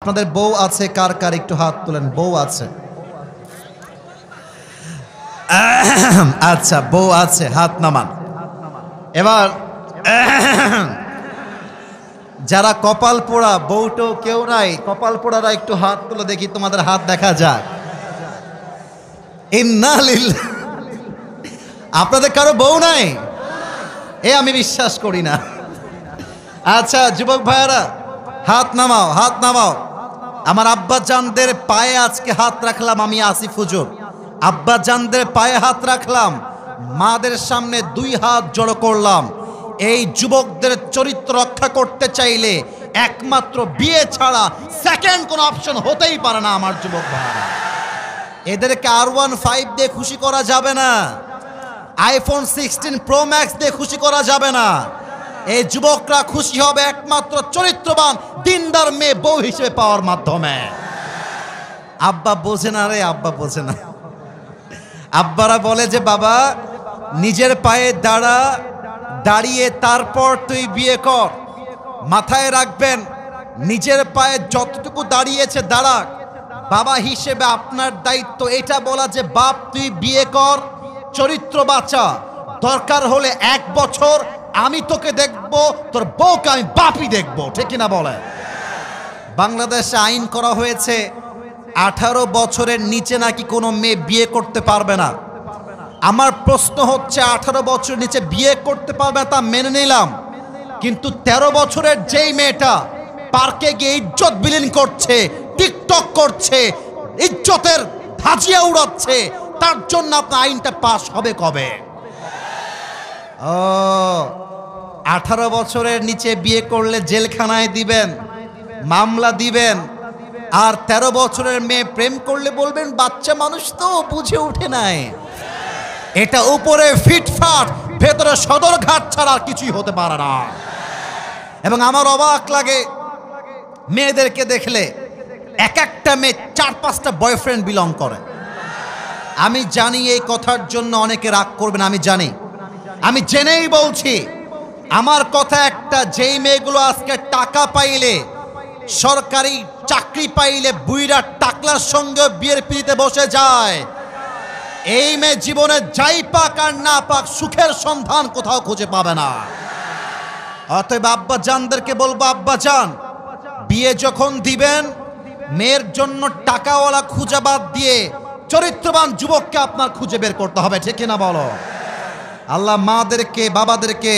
আপনাদের বউ আছে কার কার একটু হাত তোলেন, বউ আছে? আচ্ছা, বউ আছে, হাত নামান। এবার যারা কপাল পোড়া, বউটো কেউ নাই, কপাল পোড়ারা একটু হাত তুলে দেখি, তোমাদের হাত দেখা যাক। ইন্নালিল্লাহ, আপনাদের কারো বউ নাই? আমি বিশ্বাস করি না। আচ্ছা যুবক ভাইয়ারা, হাত নামাও, হাত নামাও। আমার আব্বা জানদের পায়ে আজকে হাত রাখলাম, আমি আসিফ হুজুর আব্বা জানদের পায়ে হাত রাখলাম, মাদের সামনে দুই হাত জড়ো করলাম। এই যুবকদের চরিত্র রক্ষা করতে চাইলে একমাত্র বিয়ে ছাড়া সেকেন্ড কোনো অপশন হতেই পারে না। আমার যুবক ভাইরা, এদেরকে R15 দিয়ে খুশি করা যাবে না, iPhone 16 Pro Max দিয়ে খুশি করা যাবে না। এই যুবকরা খুশি হবে একমাত্র চরিত্রবান দিনদার মেয়ে বউ হিসেবে পাওয়ার মাধ্যমে। আব্বা বোঝে না রে, আব্বা বোঝে না। আব্বারা বলে যে বাবা নিজের পায়ে দাঁড়া, দাঁড়িয়ে তারপর তুই বিয়ে কর। মাথায় রাখবেন, নিজের পায়ে যতটুকু দাঁড়িয়েছে দাঁড়াক। বাবা হিসেবে আপনার দায়িত্ব এটা বলা যে বাপ তুই বিয়ে কর, চরিত্র বাঁচা, দরকার হলে 1 বছর আমি তোকে দেখব, তোর বউকে আমি বাপই দেখব, ঠিক না বলে? বাংলাদেশে আইন করা হয়েছে 18 বছরের নিচে নাকি কোনো মেয়ে বিয়ে করতে পারবে না। আমার প্রশ্ন হচ্ছে 18 বছরের নিচে বিয়ে করতে পারবে তা মেনে নিলাম, কিন্তু 13 বছরের যেই মেয়েটা পার্কে গিয়ে ইজ্জত বিলীন করছে, টিকটক করছে, ইজ্জতের ধাজিয়া উড়াচ্ছে, তার জন্য আপনার আইনটা পাস হবে কবে? 18 বছরের নিচে বিয়ে করলে জেলখানায় দিবেন, মামলা দিবেন। আর 13 বছরের মেয়ে প্রেম করলে বলবেন বাচ্চা মানুষ তো বুঝে উঠে নাই। এটা উপরে ফিটফাট, ভেতরে সদরঘাট ছাড়া আর কিছুই হতে পারে না। এবং আমার অবাক লাগে মেয়েদেরকে দেখলে, এক একটা মেয়ে 4-5টা বয়ফ্রেন্ড বিলং করে। আমি জানি এই কথার জন্য অনেকে রাগ করবেন, আমি জানি, আমি জেনেই বলছি। আমার কথা একটা, যেই মেয়েগুলো আজকে টাকা পাইলে, সরকারি চাকরি পাইলে বুইরা টাকলার সঙ্গে বিয়ের পিড়িতে বসে যায়, এই মেয়ে জীবনে যাই পাক আর না পাক সুখের সন্ধান কোথাও খুঁজে পাবে না। অতএব আব্বা জানদেরকে বলবো, আব্বা জান বিয়ে যখন দিবেন, মেয়ের জন্য টাকাওয়ালা খুঁজে বাদ দিয়ে চরিত্রবান যুবককে আপনার খুঁজে বের করতে হবে, ঠিক না বলো? আল্লাহ মাদেরকে বাবাদেরকে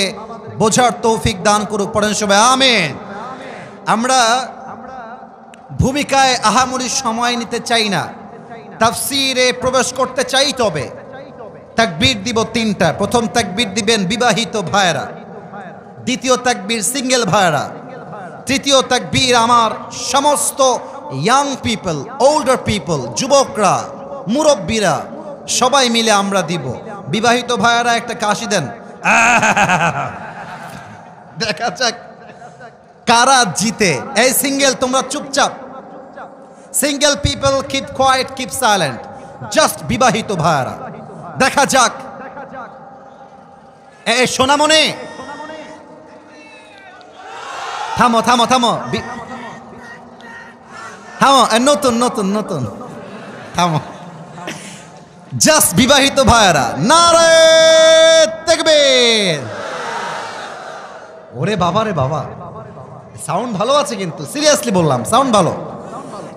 বোঝার তৌফিক দান করুক, পড়েন সবাই আমিন। আমরা ভূমিকায় আহামরি সময় নিতে চাই না, তাফসীরে প্রবেশ করতে চাই। তবে তাকবীর দিব 3টা। প্রথম তাকবীর দিবেন বিবাহিত ভাইরা, দ্বিতীয় তাকবীর সিঙ্গেল ভাইরা, তৃতীয় তাকবীর আমার সমস্ত ইয়াং পিপল, ওল্ডার পিপল, যুবকরা, মুরব্বীরা সবাই মিলে আমরা দিব। বিবাহিত ভাইরা একটা কাশি দেন, দেখা যাক কারা জিতে। এই সিঙ্গেল তোমরা চুপচাপ, single people keep quiet, keep silent, just বিবাহিত ভাইরা, দেখা যাক। এই সোনামণি থামো থামো থামো থামো, নতুন নতুন নতুন থামো, জাস্ট বিবাহিত ভাইরা, নারে তাকবীর। ওরে বাবা রে বাবা, সাউন্ড ভালো আছে কিন্তু, সিরিয়াসলি বললাম সাউন্ড ভালো।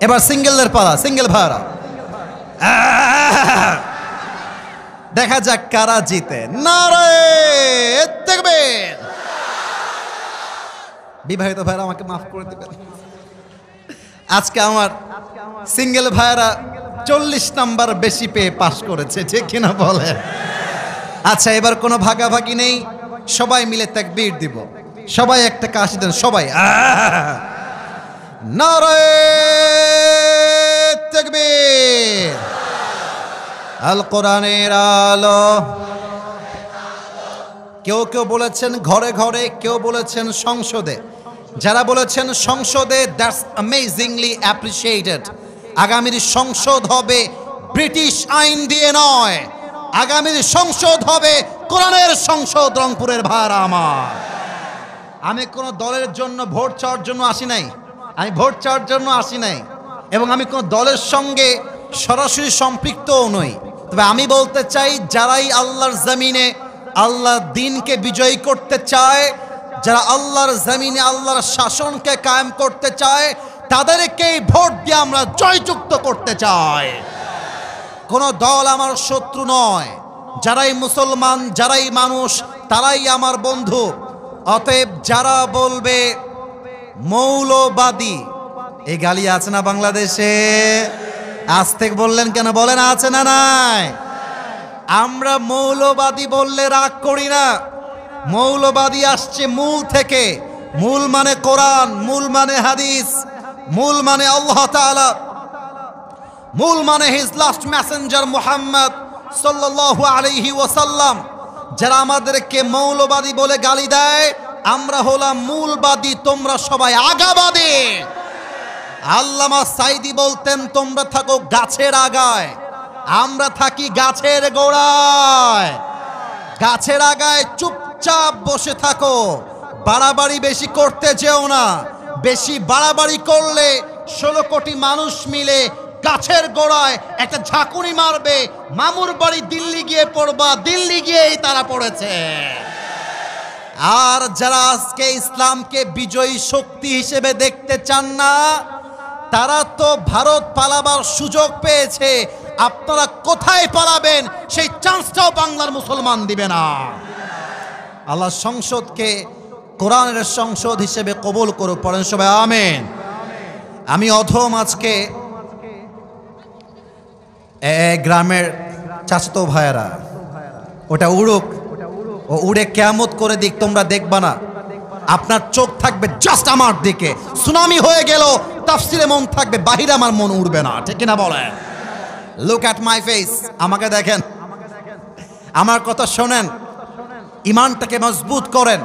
এবার সিঙ্গেলদের পালা, সিঙ্গেল ভাইরা, দেখা যাক কারা জিতে, নারে তাকবীর। বিবাহিত ভাইরা আমাকে মাফ করে দিবেন, আজকে আমার সিঙ্গেল ভাইরা 40 নাম্বার বেশি পেয়ে পাশ করেছে, ঠিক কিনা বলে? আচ্ছা এবার কোনো ভাগাভাগি নেই, সবাই মিলে তাকবীর দিব। সবাই একটা কাশি দেন সবাই, নারে তাকবীর। আল কোরআনের আলো। কেউ কেউ বলেছেন ঘরে ঘরে, কেউ বলেছেন সংসদে। যারা বলেছেন সংসদে, দ্যাটস অ্যামেজিংলি অ্যাপ্রিশিয়েটেড। আগামীর সংসদ হবে ব্রিটিশ আইন দিয়ে নয়, আগামীর সংসদ হবে কোরআনের সংসদ। রংপুরের ভাইরা আমার, আমি কোনো দলের জন্য ভোট চাওয়ার জন্য আসি নাই, আমি ভোট চাওয়ার জন্য আসি নাই, এবং আমি কোনো দলের সঙ্গে সরাসরি সম্পৃক্তও নই। তবে আমি বলতে চাই, যারাই আল্লাহর জমিনে আল্লাহর দিনকে বিজয়ী করতে চায়, যারা আল্লাহর জমিনে আল্লাহর শাসনকে কায়েম করতে চায়, তাদেরকেই ভোট দিয়ে আমরা জয়যুক্ত করতে চাই। কোনো দল আমার শত্রু নয়। যারাই মুসলমান, যারাই মানুষ, তারাই আমার বন্ধু। অতএব যারা বলবে মৌলবাদী, এই গালি আছে না বাংলাদেশে? আজ থেকে বললেন কেন? বলেন আছে না নাই? আমরা মৌলবাদী বললে রাগ করি না। মৌলবাদী আসছে মূল থেকে। মূল মানে কোরআন, মূল মানে হাদিস, মূল মানে আল্লাহ তাআলা, মূল মানে হিজ লাস্ট মেসেঞ্জার মুহাম্মদ সাল্লাল্লাহু আলাইহি ওয়াসাল্লাম। যারা আমাদেরকে মৌলবাদী বলে গালি দেয়, আমরা হলাম মূলবাদী, তোমরা সবাই আগাবাদী। আল্লামা সাইদি বলতেন, তোমরা থাকো গাছের আগায়, আমরা থাকি গাছের গোড়ায়। গাছের আগায় চুপচাপ বসে থাকো, বাড়াবাড়ি বেশি করতে যেও না। বেশি বাড়াবাড়ি করলে 16 কোটি মানুষ মিলে গাছের গোড়ায় একটা ঝাঁকুনি মারবে, মামুর বাড়ি দিল্লি গিয়ে পড়বা, দিল্লি গিয়েই তারা পড়েছে। আর যারা আজকে ইসলামকে বিজয়ী শক্তি হিসেবে দেখতে চান না, তারা তো ভারত পালাবার সুযোগ পেয়েছে। আপনারা কোথায় পালাবেন সেই চান্সটাও বাংলার মুসলমান দিবে না। আল্লাহ সংসদকে কোরআনের সংসদ হিসেবে কবুল করুক। পড়েন সবাই আমিন। আমি অধম আজকে গ্রামের চাচাতো ভাইয়েরা, ওটা উড়ুক, ও উড়ে কিয়ামত করে দিক, তোমরা দেখবা না। আপনার চোখ থাকবে জাস্ট আমার দিকে। সুনামি হয়ে গেল, তাফসিরে মন থাকবে, বাহিরে আমার মন উড়বে না। ঠিক কিনা বলেন? লুক অ্যাট মাই ফেস, আমাকে দেখেন, আমার কথা শোনেন, ইমানটাকে মজবুত করেন,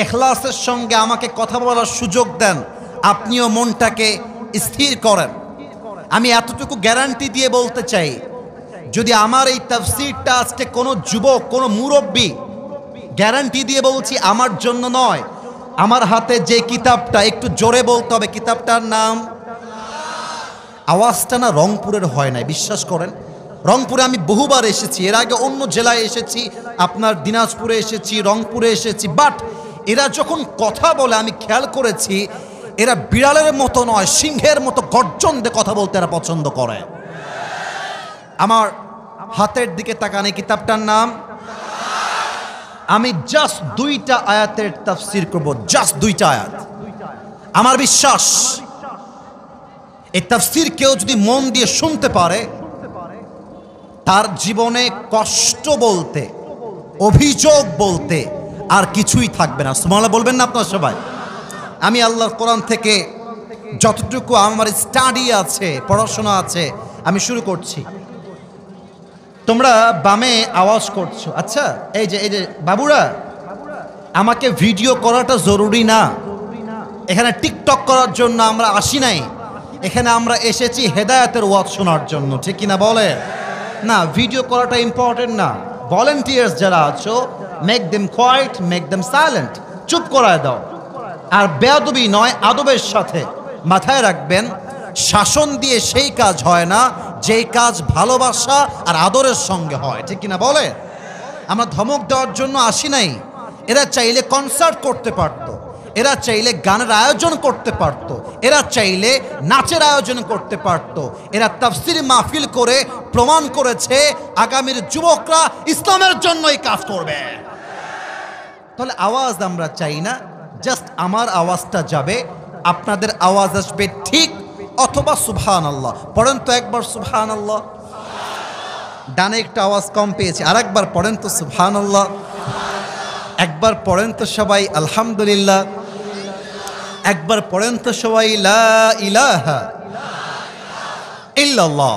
ইখলাসের সঙ্গে আমাকে কথা বলার সুযোগ দেন, আপনিও মনটাকে স্থির করেন। আমি এতটুকু গ্যারান্টি দিয়ে বলতে চাই, যদি আমার এই তাফসীরটা আজকে কোনো যুবক, কোনো মুরব্বী, গ্যারান্টি দিয়ে বলছি আমার জন্য নয়, আমার হাতে যে কিতাবটা, একটু জোরে বলতে হবে কিতাবটার নাম, আওয়াজটা না রংপুরের হয় নাই, বিশ্বাস করেন। রংপুরে আমি বহুবার এসেছি, এর আগে অন্য জেলায় এসেছি, আপনার দিনাজপুরে এসেছি, রংপুরে এসেছি, বাট এরা যখন কথা বলে আমি খেয়াল করেছি, এরা বিড়ালের মতো নয়, সিংহের মতো গর্জন দিয়ে কথা বলতে এরা পছন্দ করে। আমার হাতের দিকে তাকান, এই কিতাবটার নাম, আমি জাস্ট 2টা আয়াতের তাফসীর করব, জাস্ট 2টা আয়াত। আমার বিশ্বাস এই তাফসীর কেউ যদি মন দিয়ে শুনতে পারে, তার জীবনে কষ্ট বলতে, অভিযোগ বলতে আর কিছুই থাকবে না। সুবহানাল্লাহ বলবেন না আপনারা সবাই? আমি আল্লাহর কোরআন থেকে যতটুকু আমার স্টাডি আছে, পড়াশোনা আছে, আমি শুরু করছি। তোমরা বামে আওয়াজ করছো, আচ্ছা এই যে বাবুরা, আমাকে ভিডিও করাটা জরুরি না। এখানে টিকটক করার জন্য আমরা আসি নাই, এখানে আমরা এসেছি হেদায়েতের ওয়াজ শোনার জন্য। ঠিক কিনা বলে? না, ভিডিও করাটা ইম্পর্টেন্ট না। ভলেন্টিয়ার্স যারা আছো, make them quiet, make them silent, চুপ করায় দাও। আর বেয়াদবি নয়, আদবের সাথে। মাথায় রাখবেন, শাসন দিয়ে সেই কাজ হয় না যেই কাজ ভালোবাসা আর আদরের সঙ্গে হয়। ঠিক কিনা বলে? আমরা ধমক দেওয়ার জন্য আসি নাই। এরা চাইলে কনসার্ট করতে পারত, এরা চাইলে গানের আয়োজন করতে পারত, এরা চাইলে নাচের আয়োজন করতে পারত। এরা তাফসীর মাহফিল করে প্রমাণ করেছে আগামীর যুবকরা ইসলামের জন্যই কাজ করবে। তাহলে আওয়াজ আমরা চাই না, জাস্ট আমার আওয়াজটা যাবে, আপনাদের আওয়াজ আসবে ঠিক অথবা সুবহানাল্লাহ। পড়েন তো একবার সুবহানাল্লাহ। ডানে একটা আওয়াজ কম পেয়েছে, আরেকবার পড়েন তো সুবহানাল্লাহ। একবার পড়েন তো সবাই আলহামদুলিল্লাহ। একবার পড়েন তো সবাই লা ইলাহা ইল্লাল্লাহ।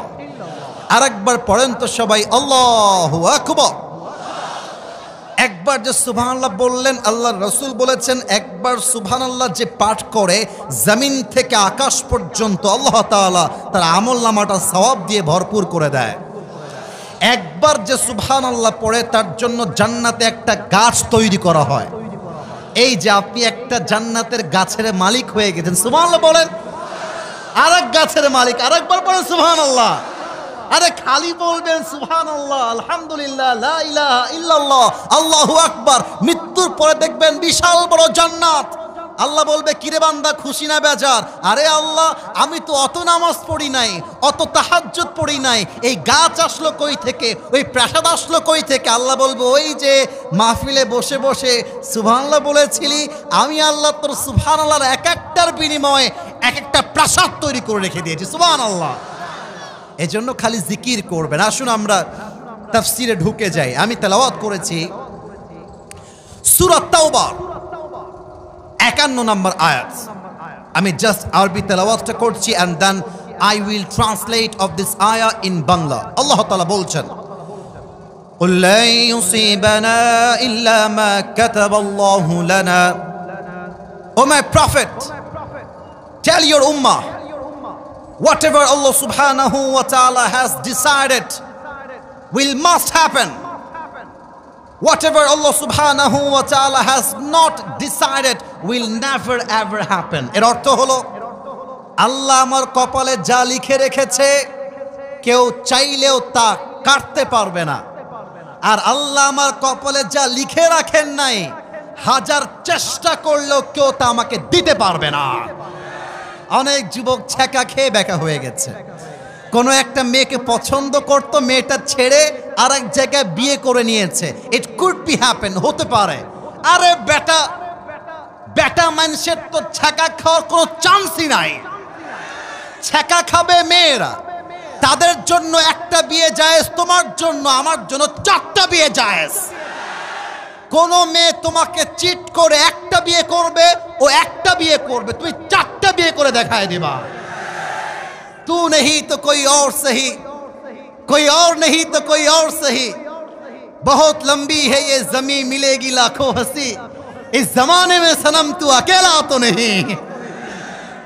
আরেকবার পড়েন তো সবাই আল্লাহু আকবার। একবার যে সুবহানাল্লাহ বললেন, আল্লাহর রাসূল বলেছেন, একবার সুবহানাল্লাহ যে পাঠ করে জমিন থেকে আকাশ পর্যন্ত আল্লাহ তাআলা তার আমলনামাটা সওয়াব দিয়ে ভরপুর করে দেয়। একবার যে সুবহানাল্লাহ পড়ে তার জন্য জান্নাতে একটা গাছ তৈরি করা হয়। এই যে আপনি একটা একটা জান্নাতের গাছের মালিক হয়ে গেছেন। সুবহানাল্লাহ বলেন। আরেক গাছের মালিক, আরেকবার বলেন সুবহানাল্লাহ। আরে খালি বলবেন সুবহানাল্লাহ, আলহামদুলিল্লাহ, লা ইলাহা ইল্লাল্লাহ, আল্লাহু আকবার। মৃত্যুর পরে দেখবেন বিশাল বড় জান্নাত। আল্লাহ বলবে, কিরে বান্দা, খুশি না বেজার? আরে আল্লাহ, আমি তো অত নামাজ পড়ি নাই, অত তাহাজ্জুদ পড়ি নাই, এই গাছ আসলো কই থেকে, ওই প্রাসাদ আসলো কই থেকে? আল্লাহ বলবো, ওই যে মাহফিলে বসে বসে সুবহানাল্লাহ বলেছিলি, আমি আল্লাহ তোর সুবহানাল্লাহর এক একটার বিনিময়ে এক একটা প্রাসাদ তৈরি করে রেখে দিয়েছি। সুবহানাল্লাহ। এজন্য খালি জিকির করবেন। আসুন আমরা তাফসিরে ঢুকে যাই। আমি তেলাওয়াত করেছি সূরা তাওবা 51 নম্বর আয়াত। আমি জাস্ট আরবি তেলাওয়াতটা করছি and then I will translate of this ayah in Bangla. আল্লাহ তাআলা বলছেন, قُل لَّن يُصِيبَنَا إِلَّا مَا كَتَبَ اللَّهُ لَنَا. O my prophet, tell your ummah, whatever Allah subhanahu wa ta'ala has decided must happen. Whatever Allah subhanahu wa ta'ala has not decided will never ever happen. এর অর্থ হলো, আল্লাহ আমার কপালে যা লিখে রেখেছে কেউ চাইলেও তা কাটতে পারবে না। আর আল্লাহ আমার কপালে যা লিখে রাখেন নাই, হাজার চেষ্টা করলেও কেউ তা আমাকে দিতে পারবে না। অনেক যুবক ছ্যাঁকা খেয়ে বেকা হয়ে গেছে। কোনো একটা মেয়েকে পছন্দ করত, মেয়েটা ছেড়ে আর এক জায়গায় বিয়ে করে নিয়েছে। ইট কুড বি হ্যাপেন, হতে পারে। আরে বেটা, বেটা মানুষের তো ছ্যাঁকা খাওয়ার কোনো চান্সই নাই। ছ্যাঁকা খাবে মেয়েরা, তাদের জন্য একটা বিয়ে জায়েজ, তোমার জন্য আমার জন্য 4টা বিয়ে জায়েজ। কোন মেয়ে তোমাকে চিট করে একটা বিয়ে করবে, ও একটা বিয়ে করবে, তুমি 4টা বিয়ে করে দেখায় দিবা। तू नहीं तो कोई और सही, कोई और नहीं तो कोई और सही, बहुत लंबी है ये जमीन, मिलेगी लाखों हंसी, इस जमाने में सनम तू अकेला तो नहीं।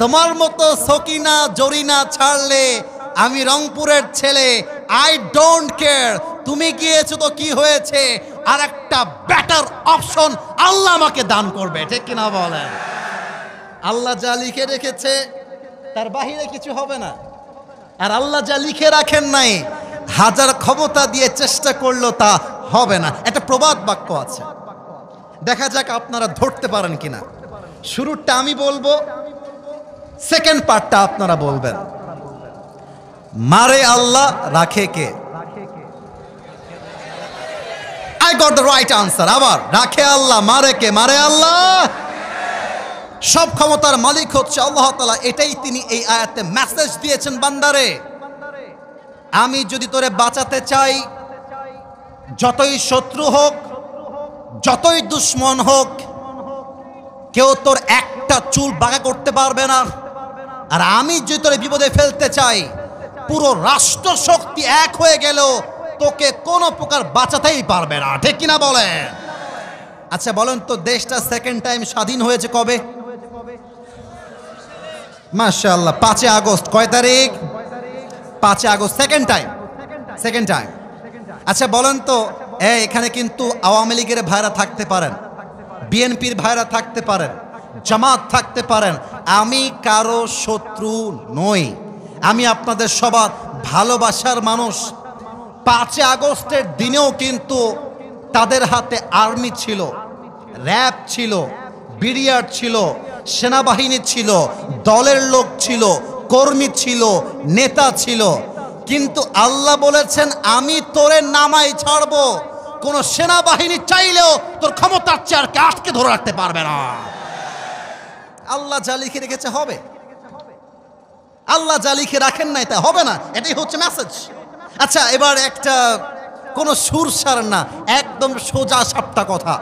তোমার মতো সকিনা জরিনা ছাড়লে আমি রংপুরের ছেলে, আই ডোন্ট কেয়ার। তুমি গিয়েছো তো কি হয়েছে, আর একটা বেটার অপশন আল্লাহ আমাকে দান করবে। ঠিক কিনা বলেন? আল্লাহ যা লিখে রেখেছে তার বাহিরে কিছু হবে না। আর আল্লাহ যা লিখে রাখেন নাই, হাজার ক্ষমতা দিয়ে চেষ্টা করলেও তা হবে না। একটা প্রবাদ বাক্য আছে, দেখা যাক আপনারা ধরতে পারেন কিনা। শুরুটা আমি বলবো, সেকেন্ড পার্টটা আপনারা বলবেন। মারে আল্লাহ, রাখে কে? I got the right answer. আবার, রাখে আল্লাহ, মারে কে? মারে আল্লাহ। সব ক্ষমতার মালিক হচ্ছে আল্লাহ তাআলা। এটাই তিনি এই আয়াতে মেসেজ দিয়েছেন, বান্দারে আমি যদি তোরে বাঁচাতে চাই, যতই শত্রু হোক, যতই দুশ্মন হোক, কেউ তোর একটা চুল বাঁকা করতে পারবে না। আর আমি যদি তোরে বিপদে ফেলতে চাই, পুরো রাষ্ট্র শক্তি এক হয়ে গেল তোকে কোনো প্রকার বাঁচাতেই পারবে না। ঠিক কিনা বলেন? আচ্ছা বলেন তো, দেশটা সেকেন্ড টাইম স্বাধীন হয়েছে কবে? মাশাআল্লাহ, 5 আগস্ট। কয় তারিখ? 5 August. Second time, second time. আচ্ছা বলেন তো, এখানে কিন্তু আওয়ামী লীগের ভাইরা থাকতে পারেন, বিএনপির ভাইরা থাকতে পারেন, জামাত থাকতে পারেন। আমি কারো শত্রু নই, আমি আপনাদের সবার ভালোবাসার মানুষ। 5 আগস্টের দিনেও কিন্তু তাদের হাতে আর্মি ছিল, র্যাব ছিল, বিডিআর ছিল, সেনাবাহিনী ছিল, দলের লোক ছিল, কর্মী ছিল, নেতা ছিল। কিন্তু আল্লাহ বলেছেন, আমি তোরে নামাই ছাড়বো। কোন সেনাবাহিনী চাইলেও তোর ক্ষমতার চেয়ারকে আটকে ধরে রাখতে পারবে না। আল্লাহ যা লিখে রেখেছে হবে, আল্লাহ যা লিখে রাখেন নাই তা হবে না। এটাই হচ্ছে মেসেজ। আচ্ছা এবার একটা কোনো সুরসার না, একদম সোজা সাপটা কথা,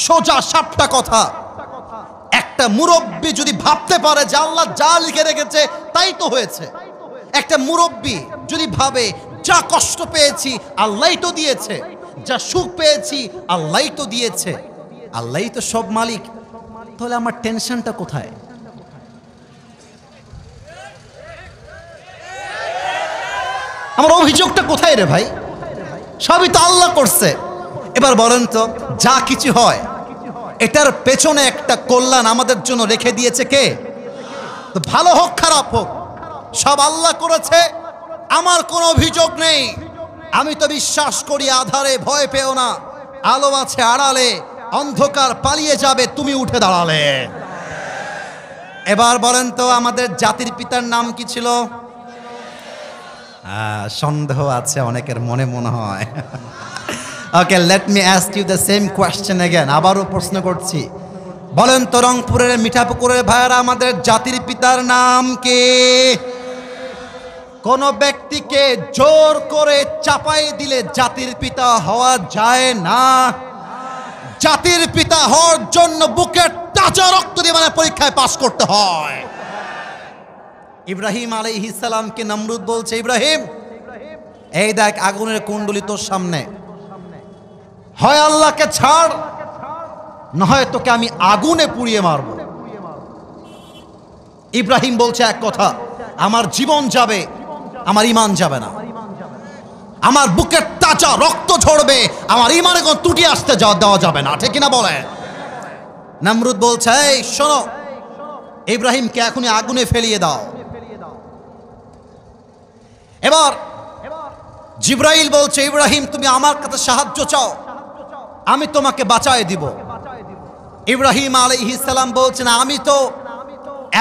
সোজা সাপটা কথা। একটা মুরব্বী যদি ভাবতে পারে যে আল্লাহ যা লিখে রেখেছে তাই তো হয়েছে, একটা মুরব্বী যদি ভাবে যা কষ্ট পেয়েছি আল্লাহই তো দিয়েছে, যা সুখ পেয়েছি আল্লাহই তো দিয়েছে, আল্লাহই তো সব মালিক, তাহলে আমার টেনশনটা কোথায়? আমার অভিযোগটা কোথায় রে ভাই? সবই তো আল্লাহ করছে। এবার বলেন তো, যা কিছু হয় এটার পেছনে একটা কল্যাণ আমাদের জন্য রেখে দিয়েছে কে? তো ভালো হোক খারাপ হোক সব আল্লাহ করেছে, আমার কোনো অভিযোগ নেই। আমি তো বিশ্বাস করি আধারে ভয় পেও না, আলো আছে আড়ালে, অন্ধকার পালিয়ে যাবে তুমি উঠে দাঁড়ালে। এবার বলেন তো আমাদের জাতির পিতার নাম কি ছিল? সন্দেহ আছে অনেকের মনে মনে হয়। Okay, let me ask you the same question again. আবারও প্রশ্ন করছি, বলেন তো রংপুরের মিঠাপুকুরের ভাইয়েরা আমাদের জাতির পিতার নাম কি? কোন ব্যক্তিকে জোর করে চাপাই দিলে জাতির পিতা হওয়া যায় না। জাতির পিতা হওয়ার জন্য বুকের তাজা রক্ত দিয়ে মানে পরীক্ষায় পাস করতে হয়। ইব্রাহিম আলাইহিস সালামকে নমরুদ বলছে, ইব্রাহিম এই দেখ আগুনের কুণ্ডলী তোর সামনে, হয় আল্লাহকে ছাড় না হয় তোকে আমি আগুনে পুড়িয়ে মারব। ইব্রাহিম বলছে এক কথা, আমার জীবন যাবে আমার ঈমান যাবে না, আমার বুকের তাজা রক্ত ঝরবে আমার ঈমানে কোনো ত্রুটি আসতে দেওয়া যাবে না, ঠিক কিনা বলে? নমরুদ বলছে, এই শোনো, ইব্রাহিমকে এখনই আগুনে ফেলিয়ে দাও। এবার জিবরাইল বলছে, ইব্রাহিম তুমি আমার কাছে সাহায্য চাও, আমি তোমাকে বাঁচায় দিব। ইব্রাহিম আলাইহিস সালাম বলছেন, আমি তো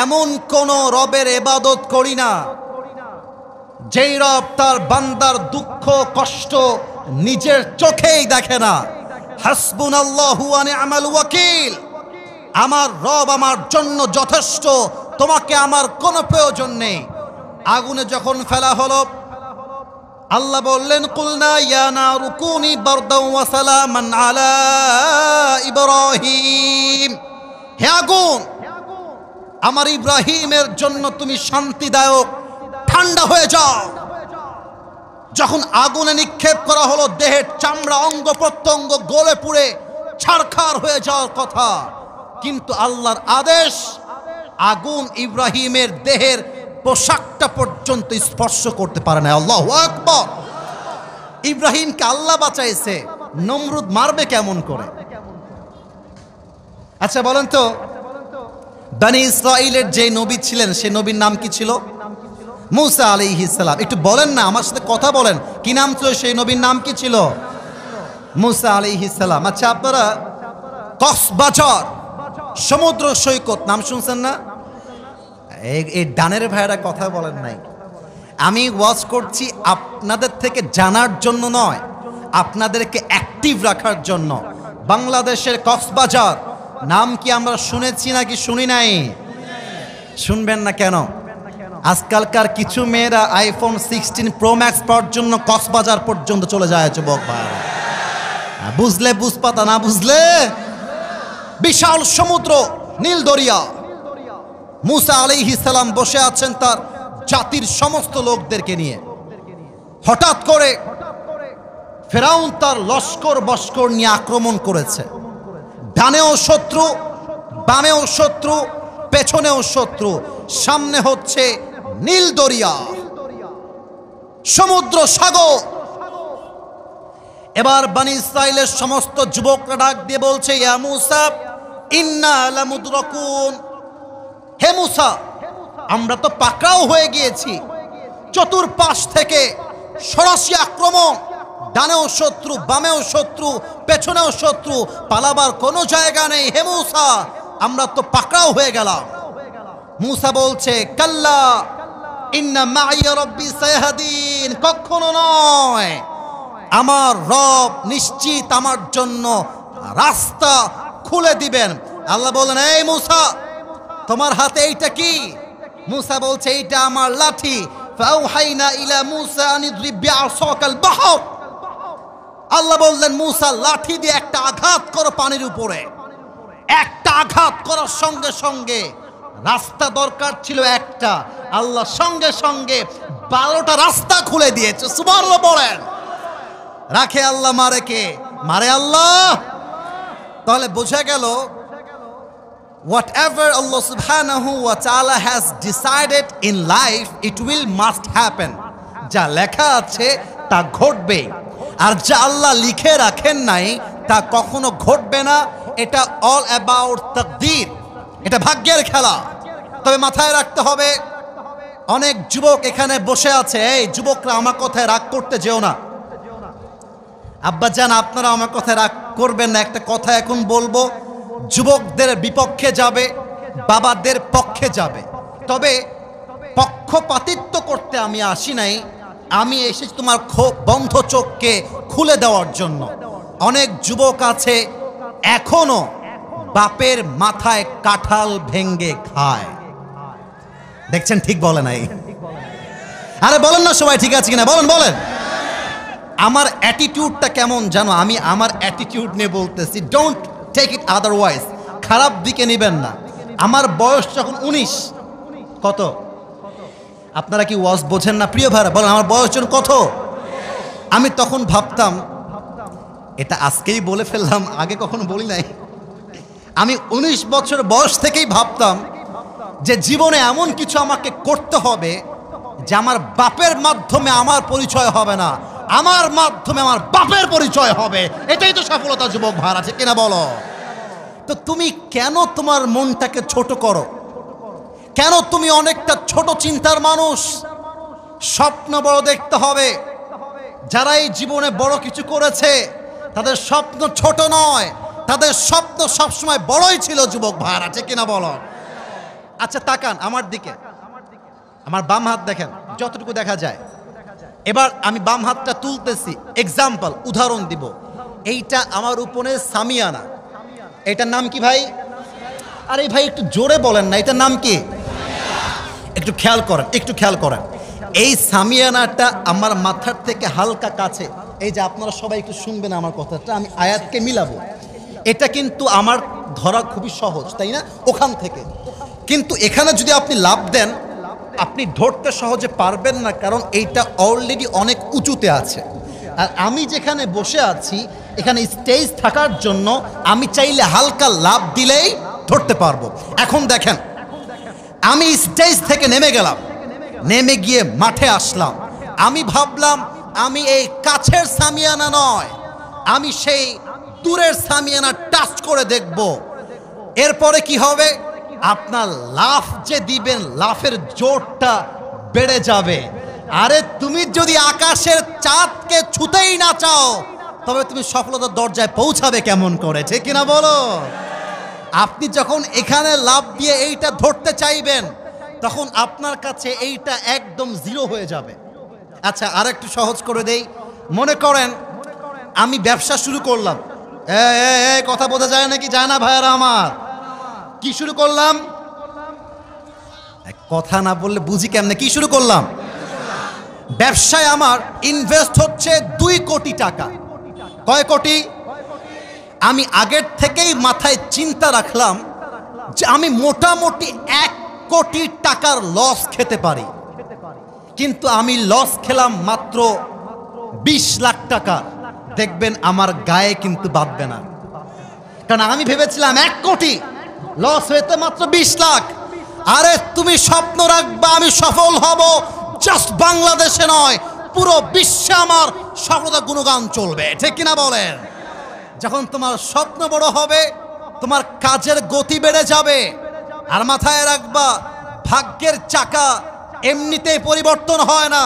এমন কোন রবের ইবাদত করি না যেই রব তার বান্দার দুঃখ কষ্ট নিজের চোখেই দেখে না। হাসবুনাল্লাহু ওয়া নি'মাল ওয়াকিল, আমার রব আমার জন্য যথেষ্ট, তোমাকে আমার কোনো প্রয়োজন নেই। আগুনে যখন ফেলা হলো আল্লাহ বললেন, কুলনা ইয়া নারু কুনি বারদাও ওয়া সালামান আলা ইব্রাহিম, হে আগুন আমার ইব্রাহিমের জন্য তুমি শান্তিদায়ক ঠান্ডা হয়ে যাও। যখন আগুনে নিক্ষেপ করা হলো দেহের চামড়া অঙ্গ প্রত্যঙ্গ গলে পুড়ে ছারখার হয়ে যাওয়ার কথা, কিন্তু আল্লাহর আদেশ আগুন ইব্রাহিমের দেহের পোশাকটা পর্যন্ত স্পর্শ করতে পারে না। আল্লাহু আকবার। ইব্রাহিমকে আল্লাহ বাঁচাইছে, নমরুদ মারবে কেমন করে? আচ্ছা বলেন তো, বনি ইসরাইলের যে নবী ছিলেন সে নবীর নাম কি ছিল? মুসা আলাইহিস সালাম। একটু বলেন না, আমার সাথে কথা বলেন, কি নাম ছিল সেই নবীর নাম কি ছিল? মুসা আলাইহিস সালাম। আচ্ছা আপনারা কক্সবাজার সমুদ্র সৈকত নাম শুনছেন না? এই ডানের ভাইয়েরা কথা বলেন নাই। আমি ওয়াজ করছি আপনাদের থেকে জানার জন্য নয়, আপনাদেরকে অ্যাক্টিভ রাখার জন্য। বাংলাদেশের কক্সবাজার নাম কি আমরা শুনেছি নাকি শুনি নাই? শুনবেন না কেন? আজকালকার কিছু মেয়েরা আইফোন 16 প্রো ম্যাক্স পাওয়ার জন্য কক্সবাজার পর্যন্ত চলে যায় যুবক ভাই। বুঝলে বুঝপাতা, না বুঝলে বিশাল সমুদ্র, নীল দরিয়া। মুসা আলাইহিস সালাম বসে আছেন তার জাতির সমস্ত লোকদেরকে নিয়ে। হঠাৎ করে ফেরাউন তার লস্কর বস্কর নিয়ে আক্রমণ করেছে। ডানেও শত্রু, বামেও শত্রু, পেছনেও শত্রু, সামনে হচ্ছে নীল দরিয়া, সমুদ্র সাগর। এবার বনি ইসরাইলের সমস্ত যুবকরা ডাক দিয়ে বলছে, ইয়া মুসা ইন্না লামুদরাকুন, হে মুসা আমরা তো পাকড়াও হয়ে গিয়েছি, চতুর্পাশ থেকে সরাসরি আক্রমণ, ডানেও শত্রু, বামেও শত্রু, পেছনেও শত্রু, পালাবার কোনো জায়গা নেই। হে মুসা আমরা তো পাকড়াও হয়ে গেলাম। মুসা বলছে, কাল্লা ইন্না মাইয়া রব্বি সায়াহদিন, কখনো নয়, আমার রব নিশ্চিত আমার জন্য রাস্তা খুলে দিবেন। আল্লাহ বলেন, এই মুসা তোমার হাতে এইটা কি? মুসা বলছে, এইটা আমার লাঠি। ফাওহাইনা ইলা মুসা আন ইদরিব বিআসাকাল বাহর, আল্লাহ বললেন মুসা লাঠি দিয়ে একটা আঘাত করো পানির উপরে। একটা আঘাত করার সঙ্গে সঙ্গে রাস্তা দরকার ছিল একটা, আল্লাহ সঙ্গে সঙ্গে 12টা রাস্তা খুলে দিয়েছে। সুবহানাল্লাহ বলেন। রাখে আল্লাহ, মারে কে? মারে আল্লাহ। তাহলে বোঝা গেল whatever Allah subhanahu wa ta'ala has decided in life, it will must happen. যা লেখা আছে তা ঘটবে, আর যা আল্লাহ লিখে রাখেন নাই তা কখনো ঘটবে না, এটা অল অ্যাবাউট তাকদীর, এটা ভাগ্যের খেলা। তবে মাথায় রাখতে হবে, অনেক যুবক এখানে বসে আছে। এই যুবকরা, আমার কথায় রাগ করতে যেও না। আব্বাজান, আপনারা আমার কথায় রাগ করবেন না। একটা কথা এখন বলবো, যুবকদের বিপক্ষে যাবে, বাবাদের পক্ষে যাবে। তবে পক্ষপাতিত্ব করতে আমি আসি নাই, আমি এসেছি তোমার বন্ধ চোখকে খুলে দেওয়ার জন্য। অনেক যুবক আছে এখনো বাপের মাথায় কাঁঠাল ভেঙ্গে খায়। দেখছেন, ঠিক বলে নাই? আরে বলেন না সবাই, ঠিক আছে কিনা বলেন বলেন। আমার অ্যাটিটিউডটা কেমন জানো? আমি আমার অ্যাটিটিউড নিয়ে বলতেছি, ডোন্ট টেক ইট আদারওয়াইজ, খারাপ দিকে নেবেন না। আমার বয়স যখন 19, কত? আপনারা কি ওয়াজ বোঝেন না প্রিয় ভাইরা? বলেন, আমার বয়স যখন কত? আমি তখন ভাবতাম, এটা আজকেই বলে ফেললাম, আগে কখনো বলি নাই। আমি 19 বছর বয়স থেকেই ভাবতাম যে জীবনে এমন কিছু আমাকে করতে হবে যে আমার বাপের মাধ্যমে আমার পরিচয় হবে না, আমার মাধ্যমে আমার বাপের পরিচয় হবে। এটাই তো সফলতা যুবক ভাইরা, আছে কিনা বলো? তো তুমি কেন তোমার মনটাকে ছোট করো? কেন তুমি অনেকটা ছোট চিন্তার মানুষ? স্বপ্ন বড় দেখতে হবে। যারা এই জীবনে বড় কিছু করেছে তাদের স্বপ্ন ছোট নয়, তাদের স্বপ্ন সবসময় বড়ই ছিল যুবক ভাইরা, আছে কিনা বলো? আচ্ছা তাকান আমার দিকে, আমার বাম হাত দেখেন, যতটুকু দেখা যায়। এবার আমি বাম হাতটা তুলতেছি, এক্সাম্পল, উদাহরণ দিব। এইটা আমার উপরে সামিয়ানা। এটার নাম কি ভাই? আরে ভাই একটু জোরে বলেন না, এটার নাম কি? একটু খেয়াল করেন, একটু খেয়াল করেন। এই সামিয়ানাটা আমার মাথার থেকে হালকা কাছে। এই যে আপনারা সবাই একটু শুনবেন আমার কথাটা, আমি আয়াতকে মিলাবো। এটা কিন্তু আমার ধরা খুবই সহজ, তাই না? ওখান থেকে কিন্তু এখানে যদি আপনি লাভ দেন, আপনি ধরতে সহজে পারবেন না, কারণ এইটা অলরেডি অনেক উঁচুতে আছে। আর আমি যেখানে বসে আছি, এখানে স্টেজ থাকার জন্য আমি চাইলে হালকা লাভ দিলেই ধরতে পারবো। এখন দেখেন, আমি স্টেজ থেকে নেমে গেলাম, নেমে গিয়ে মাঠে আসলাম। আমি ভাবলাম আমি এই কাছের সামিয়ানা নয়, আমি সেই দূরের সামিয়ানা টাচ করে দেখব। এরপরে কি হবে? আপনার লাফ যে দিবেন, লাফের জোরটা বেড়ে যাবে। আরে তুমি যদি আকাশের চাঁদকে ছুতেই না চাও, তবে তুমি সফলতার দরজায় পৌঁছাবে কেমন করে, ঠিক কিনা বলো? আপনি যখন এখানে লাফ দিয়ে এইটা ধরতে চাইবেন, তখন আপনার কাছে এইটা একদম জিরো হয়ে যাবে। আচ্ছা, আর একটু সহজ করে দেই। মনে করেন আমি ব্যবসা শুরু করলাম। কথা বোঝা যায় নাকি? যায় না ভাইয়ারা আমার? কি শুরু করলাম? কথা না বললে বুঝি কেমনে? কি শুরু করলাম? ব্যবসায় আমার ইনভেস্ট হচ্ছে 2 কোটি টাকা। কয় কোটি? আমি আগের থেকেই মাথায় চিন্তা রাখলাম যে আমি মোটামুটি 1 কোটি টাকার লস খেতে পারি, কিন্তু আমি লস খেলাম মাত্র 20 লাখ টাকা। দেখবেন আমার গায়ে কিন্তু বাঁধবে না, কারণ আমি ভেবেছিলাম 1 কোটি, লস হয়েছে মাত্র 20 লাখ। আরে তুমি স্বপ্ন রাখবা আমি সফল হব, জাস্ট বাংলাদেশে নয়, পুরো বিশ্বে আমার সফলতা গুণগান চলবে, ঠিক কিনা বলেন? যখন তোমার স্বপ্ন বড় হবে, তোমার কাজের গতি বেড়ে যাবে। আর মাথায় রাখবা, ভাগ্যের চাকা এমনিতেই পরিবর্তন হয় না।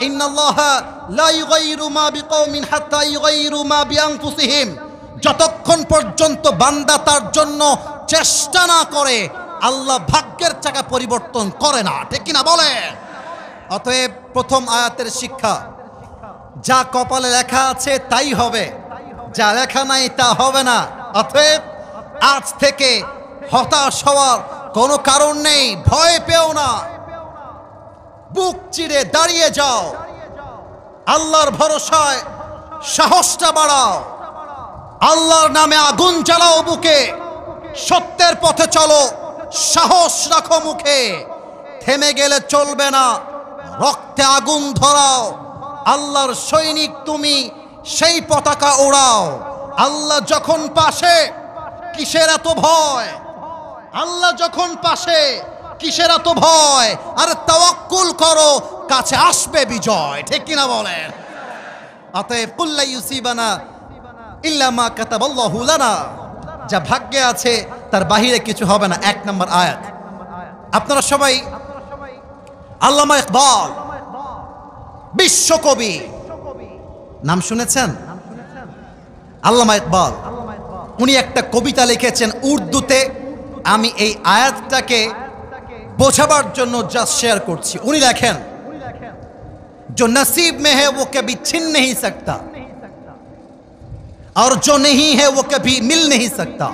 ইন্নাল্লাহা লা ইউগাইরু মা বিকওমিন হাত্তা ইউগাইরু মা বিআনফুসিহিম। যতক্ষণ পর্যন্ত বান্দা তার জন্য চেষ্টা না করে, আল্লাহ ভাগ্যের চাকা পরিবর্তন করে না, ঠিক কিনা বলে? অতএব প্রথম আয়াতের শিক্ষা, যা কপালে লেখা আছে তাই হবে, যা লেখা নাই তা হবে না। অতএব আজ থেকে হতাশ হওয়ার কোনো কারণ নেই, ভয় পেও না, বুক চিরে দাঁড়িয়ে যাও, আল্লাহর ভরসায় সাহসটা বাড়াও, আল্লাহর নামে আগুন জ্বালাও বুকে, সত্যের পথে চলো, সাহস রাখো মুখে, থেমে গেলে চলবে না, রক্তে আগুন ধরাও, আল্লাহর সৈনিক তুমি, সেই পতাকা ওড়াও। আল্লাহ যখন পাশে, কিসের এত ভয়? আল্লাহ যখন পাশে, কিসের এত ভয়? আর তাওয়াক্কুল করো, কাছে আসবে বিজয়, ঠিক কিনা বলেন? অতএব কুল্লা ইউসিবানা ইল্লা মা কাতাবাল্লাহু লানা, যা ভাগ্যে আছে তার বাহিরে কিছু হবে না। 1 নম্বর আয়াত। আপনারা সবাই আল্লামা ইকবাল বিশ্বকবি নাম শুনেছেন? আল্লামা ইকবাল উনি একটা কবিতা লিখেছেন উর্দুতে। আমি এই আয়াতটাকে বোঝাবার জন্য জাস্ট শেয়ার করছি। উনি লেখেন, जो नसीब में है वो कभी छिन नहीं सकता और जो नहीं है वो कभी मिल नहीं सकता,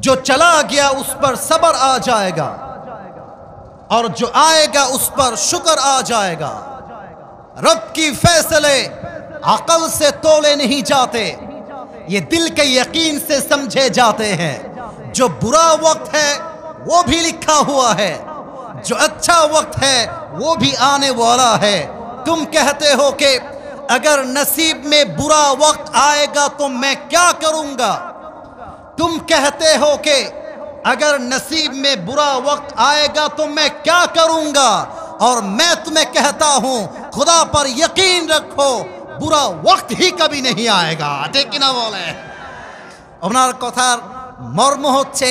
जो चला गया उस पर सब्र आ जाएगा और जो आएगा उस पर शुक्र आ जाएगा। रब की फैसले अकल से तोले नहीं जाते, ये दिल के यकीन से समझे जाते हैं। जो बुरा वक्त है वो भी लिखा हुआ है, जो अच्छा वक्त है वो भी आने वाला है। तुम कहते हो कि अगर नसीब में बुरा वक्त आएगा तो मैं क्या करूंगा, तुम कहते हो कि अगर नसीब में बुरा वक्त आएगा तो मैं क्या करूंगा, और मैं तुम्हें कहता हूं खुदा पर यकीन रखो बुरा वक्त ही कभी नहीं आएगा। ठीक ना बोले? ওনার কথার মর্ম হচ্ছে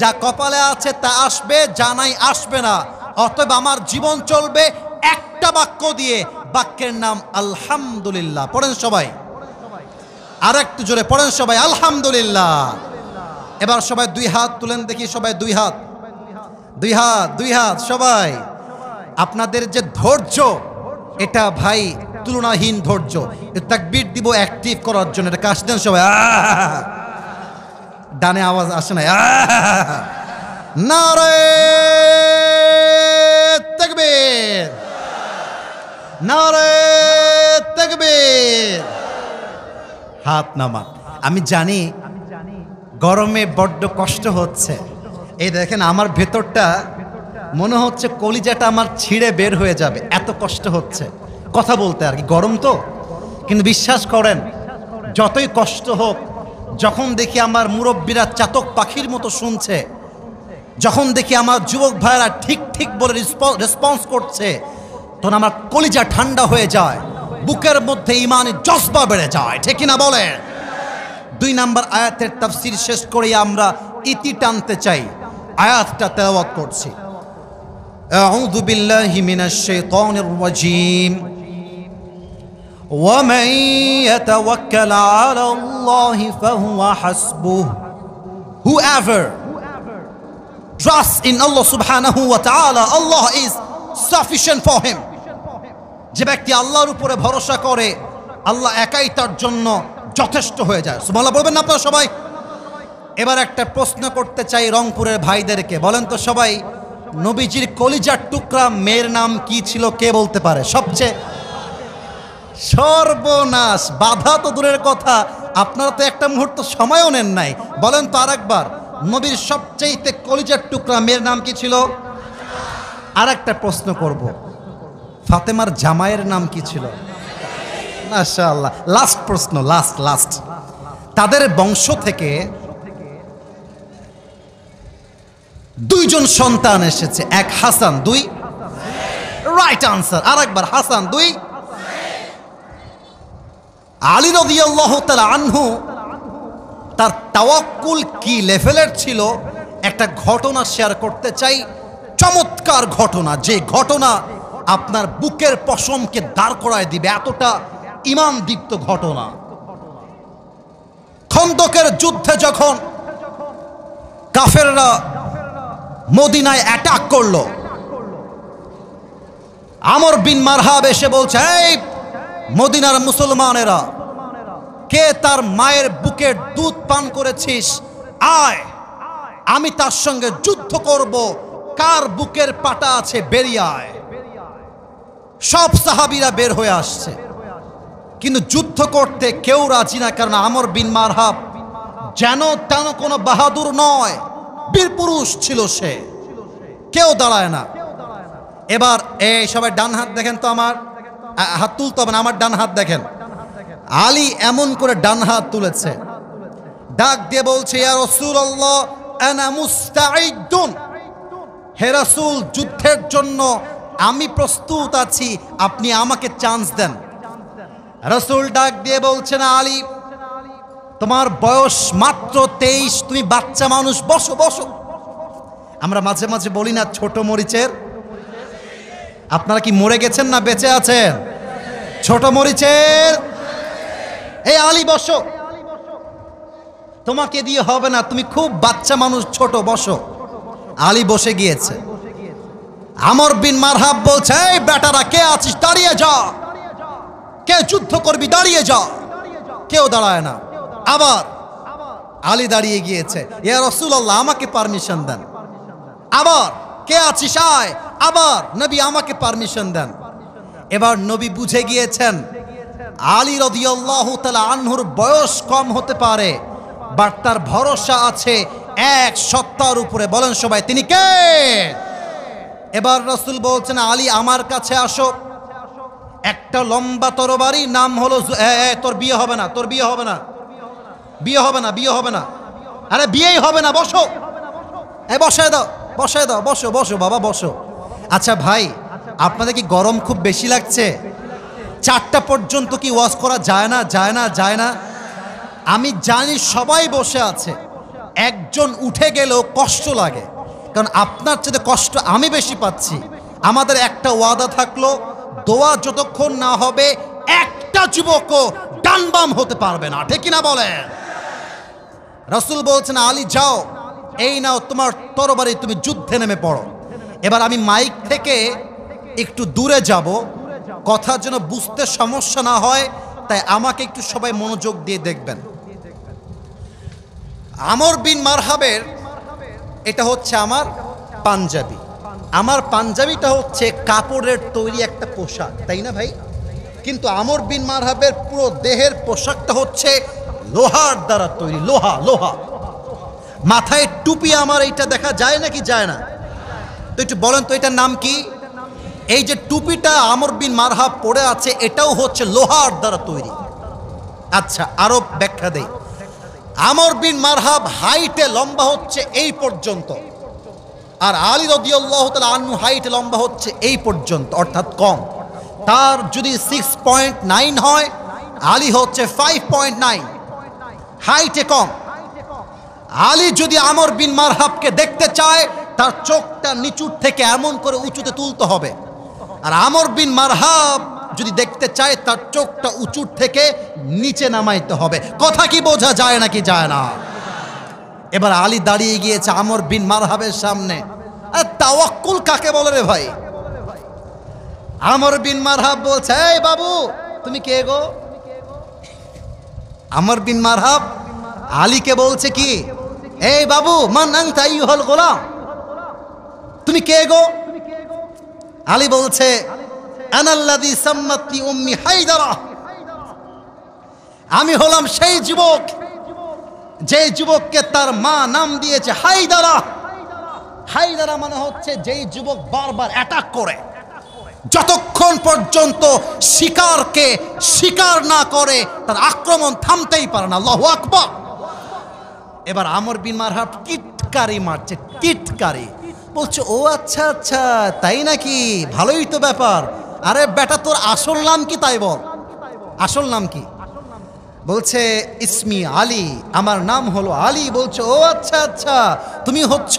যা কপালে আছে তা আসবে, যা নাই আসবে না। অতএব আমার জীবন চলবে একটা বাক্য দিয়ে, বাক্যের নাম আলহামদুলিল্লাহ। পড়েন সবাই, আর একটু জোরে পড়েন সবাই, আলহামদুলিল্লাহ। এবার সবাই 2 হাত তুলেন দেখি, সবাই 2 হাত, 2 হাত, 2 হাত সবাই। আপনাদের যে ধৈর্য, এটা ভাই তুলনাহীন ধৈর্য। তাকবীর দিব অ্যাক্টিভ করার জন্য, এটা কাশ দেন সবাই। ডানে আওয়াজ আসে না। নারে তাকবীর, নারে তাকবীর। হাত নামান। আমি জানি গরমে বড্ড কষ্ট হচ্ছে। এই দেখেন আমার ভেতরটা মনে হচ্ছে কলিজাটা আমার ছিঁড়ে বের হয়ে যাবে, এত কষ্ট হচ্ছে কথা বলতে আর কি, গরম তো। কিন্তু বিশ্বাস করেন যতই কষ্ট হোক, যখন দেখি আমার মুরব্বীরা চাতক পাখির মতো শুনছে, যখন দেখি আমার যুবক ভাইরা ঠিক ঠিক বলে রেসপন্স করছে, তখন আমার কলিজা ঠান্ডা হয়ে যায়, বুকের মধ্যে ঈমানের জজবা বেড়ে যায়। ঠিক কিনা বলেন? 2 নম্বর আয়াতের তাফসীর শেষ করে আমরা ইতি টানতে চাই। আয়াতটা তেলাওয়াত করছি। আউযু বিল্লাহি মিনাশ শাইতানির রাজীম। ومن يتوكل على الله فهو حسبه. Whoever trusts in Allah subhanahu wa ta'ala, Allah is sufficient for him. যে ব্যক্তি আল্লাহর উপরে ভরসা করে, আল্লাহ একাই তার জন্য যথেষ্ট হয়ে যায়। সুবহানাল্লাহ বলবেন না আপনারা সবাই? এবার একটা প্রশ্ন করতে চাই রংপুরের ভাইদেরকে। বলেন তো সবাই, নবীজির কলিজার টুকরা মেয়ের নাম কি ছিল? কে বলতে পারে? সবচেয়ে সর্বনাশ, বাধা তো দূরের কথা, আপনারা তো একটা মুহূর্ত সময়ও নেন নাই। বলেন তো আরেকবার, নবীর সবচেয়ে কলিজার টুকরা মেয়ের নাম কি ছিল? আর একটা প্রশ্ন করব, ফাতেমার জামাইয়ের নাম কি ছিল? মাশাআল্লাহ। লাস্ট প্রশ্ন, লাস্ট। তাদের বংশ থেকে 2 জন সন্তান এসেছে, 1 হাসান, 2 রাইট আনসার। আরেকবার হাসান, 2 আলী রাদিয়াল্লাহু তাআলা আনহু। তার তাওয়াক্কুল কি লেভেলের ছিল একটা ঘটনা শেয়ার করতে চাই, চমৎকার ঘটনা, যে ঘটনা আপনার বুকের পশমকে দাঁড় করায় দিবে, এতটা ঈমান দীপ্ত ঘটনা। খন্দকের যুদ্ধে যখন কাফেররা মদিনায় অ্যাটাক করলো, আমর বিন মারহাব এসে বলছে, এই মদিনার মুসলমানেরা, কে তার মায়ের বুকের দুধ পান করেছিস, আয় আমি তার সঙ্গে যুদ্ধ করব, কার বুকের পাটা আছে বেরিয়ে আয়। সব সাহাবীরা বের হয়ে আসছে, কিন্তু যুদ্ধ করতে কেউ রাজি না, কারণ আমর বিন মারহাব যেন তেন কোনো বাহাদুর নয়, বীর পুরুষ ছিল সে, কেউ দাঁড়ায় না। এবার এই সবাই ডান হাত দেখেন তো, আমার হাত তুলতে হবে না, আমার ডান হাত দেখেন। আলী এমন করে ডান হাত তুলেছে, ডাক দিয়ে বলছে, ইয়া রাসূলুল্লাহ আনা মুস্তাঈদুন, হে রাসূল যুদ্ধের জন্য আমি প্রস্তুত আছি, আপনি আমাকে চান্স দেন। রাসূল ডাক দিয়ে বলছেন, আলী তোমার বয়স মাত্র 23, তুমি বাচ্চা মানুষ, বসো বসো। আমরা মাঝে মাঝে বলি না ছোট মরিচের? আপনারা কি মরে গেছেন না বেঁচে আছেন? ছোট মরিচের এই আলী বসো, তোমাকে দিয়ে হবে না, তুমি খুব বাচ্চা মানুষ, ছোট, বসো। আলী বসে গিয়েছে। আমর বিন মারহাব বলছে, এই বেটারা কে আছিস, দাঁড়িয়ে যা, কে যুদ্ধ করবি, দাঁড়িয়ে যা। কেউ দাঁড়ায় না। আবার আলী দাঁড়িয়ে গিয়েছে, ইয়া রাসূলুল্লাহ আমাকে পারমিশন দেন। আবার কে আছিস আয়, আবার নবী আমাকে পারমিশন দেন। এবার নবী বুঝে গিয়েছেন আলী রাদিয়াল্লাহু তাআলা আনহুর বয়স কম হতে পারে, বাট তার ভরসা আছে এক সত্তার উপরে। বলেন সবাই, তিনি কে? এবার রাসূল বলছেন, আলী আমার কাছে আসো। একটা লম্বা তরবারি, নাম হলো তোর বিয়ে হবে না, তোর বিয়ে হবে না, বিয়ে হবে না, বিয়ে হবে না, আরে বিয়েই হবে না, বসো। বসায় দাও, বসায় দাও, বসো বসো বাবা বসো। আচ্ছা ভাই, আপনাদের কি গরম খুব বেশি লাগছে? 4টা পর্যন্ত কি ওয়াজ করা যায় না? যায় না? যায় না? আমি জানি সবাই বসে আছে, একজন উঠে গেলেও কষ্ট লাগে, কারণ আপনার চেয়ে কষ্ট আমি বেশি পাচ্ছি। আমাদের একটা ওয়াদা থাকলো, দোয়া যতক্ষণ না হবে একটা যুবকও ডান বাম হতে পারবে না, ঠিক কিনা বলেন? রাসূল বলছেন, আলী যাও, এই নাও তোমার তরবারি, তুমি যুদ্ধে নেমে পড়ো। এবার আমি মাইক থেকে একটু দূরে যাব, কথা যেন বুঝতে সমস্যা না হয়, তাই আমাকে একটু সবাই মনোযোগ দিয়ে দেখবেন। আমর বিন মারহাবের এটা হচ্ছে আমার পাঞ্জাবি। আমার পাঞ্জাবিটা হচ্ছে কাপড়ের তৈরি একটা পোশাক, তাই না ভাই? কিন্তু আমর বিন মারহাবের পুরো দেহের পোশাকটা হচ্ছে লোহার দ্বারা তৈরি, লোহা লোহা। মাথায় টুপি আমার, এইটা দেখা যায় নাকি যায় না? তো একটু বলেন তো এটার নাম কি? এই যে টুপিটা আমর বিন মারহাব পরে আছে, এটাও হচ্ছে লোহার দ্বারা তৈরি। আচ্ছা, আরো ব্যাখ্যা দেই। আমর বিন মারহাব হাইটে লম্বা হচ্ছে এই পর্যন্ত, আর আলী রাদিয়াল্লাহু তাআলা আনহু হাইটে লম্বা হচ্ছে এই পর্যন্ত, অর্থাৎ কম। তার যদি 6.9 হয়, আলী হচ্ছে 5.9, হাইটে কম। আলী যদি আমর বিন মারহাবকে দেখতে চায়, তার চোখটা নিচুর থেকে এমন করে উঁচুতে তুলতে হবে, আর আমর বিন মারহাব যদি দেখতে চায়, তার চোখটা উঁচুর থেকে নিচে নামাইতে হবে। কথা কি বোঝা যায় নাকি যায় না? এবার আলী দাঁড়িয়ে গিয়েছে আমর বিন মারহাবের সামনে। তাওয়াক্কুল কাকে বলে রে ভাই? আমর বিন মারহাব বলছে, এই বাবু তুমি কে গো? আমর বিন মারহাব আলীকে বলছে কি, এই বাবু, মান আনতা আইয়ুহাল গোলাম, তুমি কে গো? আলী বলছে, আনাল্লাযী সাম্মাতনি উম্মি হায়দারা, আমি হলাম সেই যুবক যে যুবককে তার মা নাম দিয়েছে হায়দারা। হায়দারা মানে হচ্ছে যেই যুবক বারবার অ্যাটাক করে, যতক্ষণ পর্যন্ত শিকারকে শিকার না করে তার আক্রমণ থামতেই পারে না। আল্লাহু আকবার। এবার আমর বিন মারহাব টিটকারি মারছে, টিটকারি। বলছে, ও আচ্ছা আচ্ছা তাই নাকি, ভালোই তো ব্যাপার। আরে বেটা, তোর আসল নাম কি তাই বল, আসল নাম কি? বলছে, ইসমি আলী, আমার নাম হলো আলী। বলছে, ও আচ্ছা আচ্ছা, তুমি হচ্ছ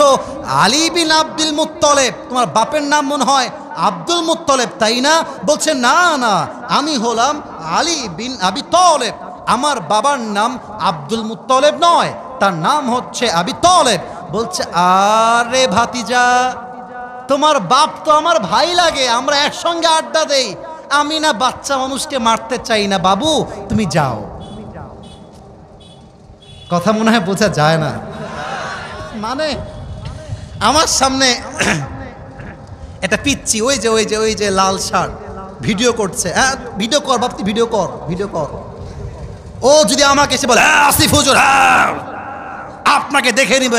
আলী বিন আব্দুল মুত্তালিব, তোমার বাপের নাম মনে হয় আব্দুল মুত্তালিব, তাই না? বলছে, না না, আমি হলাম আলী বিন আবি তালেব, আমার বাবার নাম আব্দুল মুত্তালিব নয়, তার নাম হচ্ছে আবি তালেব। বলছে, আরে ভাতিজা, তোমার বাপ তো আমার ভাই লাগে, আমরা একসঙ্গে আড্ডা দেই, আমি না বাচ্চা মানুষকে মারতে চাই না, বাবু তুমি যাও। কথা মনে হয় বোঝা যায় না। মানে আমার সামনে এটা পিচ্ছি, ওই যে ওই যে ওই যে লাল শার্ট ভিডিও করছে, হ্যাঁ ভিডিও কর বাপ, ভিডিও কর, ভিডিও কর। ও যদি আমাকে এসে বলে, আসিফ হুজুর আপনাকে দেখে নিব,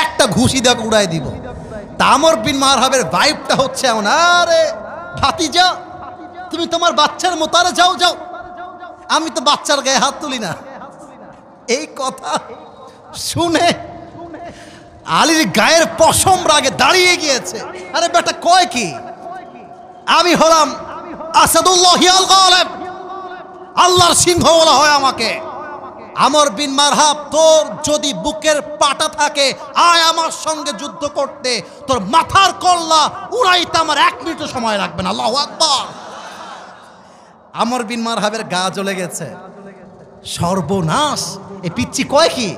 একটা ঘুষি দেওয়া উড়াই দিব। তা আমর বিন মারহাবের ভাইবটা হচ্ছে এমন, আরে ভাতিজা তুমি তোমার বাচ্চার মতো, আরে যাও যাও, আমি তো বাচ্চার গায়ে হাত তুলি না। এই কথা শুনে আলীর গায়ের পশম রাগে দাঁড়িয়ে গিয়েছে। আরে বেটা কয় কি, আমি হলাম আসাদুল্লাহ আল গালিব, আল্লাহর সিংহ বলা হয় আমাকে। আমর বিন মারহাব, তোর যদি বুকের পাটা থাকে আয় আমার সঙ্গে যুদ্ধ করতে, তোর মাথার কল্লা উড়াইতে আমার 1 মিনিটও সময় লাগবে না। আল্লাহু আকবার। আমর বিন মারহাবের গা জ্বলে গেছে। সর্বনাশ, এই পিচ্চি কয় কি